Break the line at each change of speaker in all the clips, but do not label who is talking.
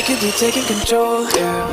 could be taking control, yeah.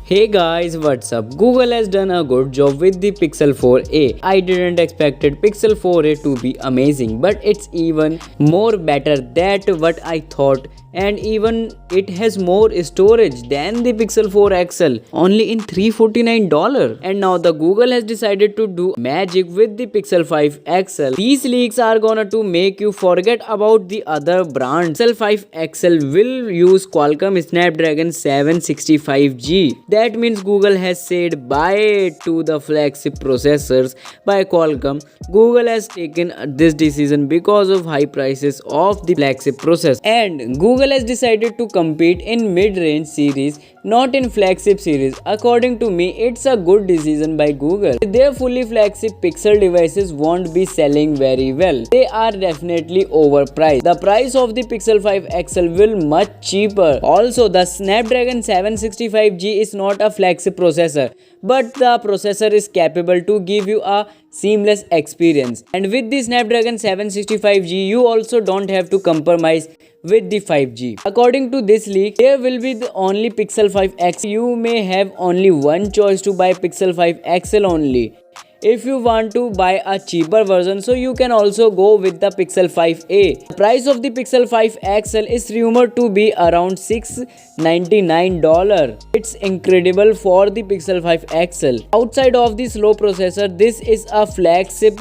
Hey guys, what's up? Google has done a good job with the Pixel 4a. I didn't expected Pixel 4a to be amazing, but it's even more better than what I thought, and even it has more storage than the Pixel 4 XL, only in $349. And now the Google has decided to do magic with the Pixel 5 XL. These leaks are gonna to make you forget about the other brands. Pixel 5 XL will use Qualcomm Snapdragon 765G. That means Google has said bye to the flagship processors by Qualcomm. Google has taken this decision because of high prices of the flagship processor, and Google has decided to compete in mid-range series, not in flagship series. According to me, it's a good decision by Google. Their fully flagship Pixel devices won't be selling very well. They are definitely overpriced. The price of the Pixel 5 XL will much cheaper. Also, the Snapdragon 765G is not a flagship processor, but the processor is capable to give you a seamless experience. And with the Snapdragon 765G, you also don't have to compromise with the 5G. According to this leak, there will be the only Pixel 5 XL. You may have only one choice to buy Pixel 5 XL only. If you want to buy a cheaper version, so you can also go with the Pixel 5a. The price of the Pixel 5 XL is rumored to be around $699. It's incredible for the Pixel 5 XL. Outside of the slow processor, this is a flagship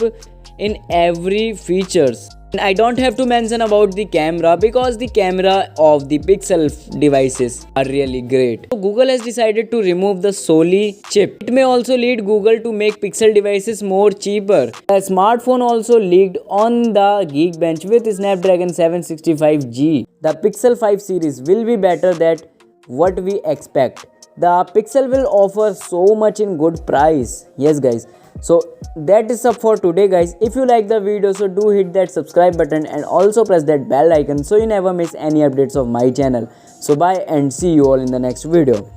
in every features. And I don't have to mention about the camera, because the camera of the Pixel devices are really great. So Google has decided to remove the Soli chip. It may also lead Google to make Pixel devices more cheaper. The smartphone also leaked on the Geekbench with Snapdragon 765G. The Pixel 5 series will be better than what we expect. The Pixel will offer so much in good price. Yes guys. So that is up for today guys. If you like the video, so do hit that subscribe button and also press that bell icon so you never miss any updates of my channel. So bye and see you all in the next video.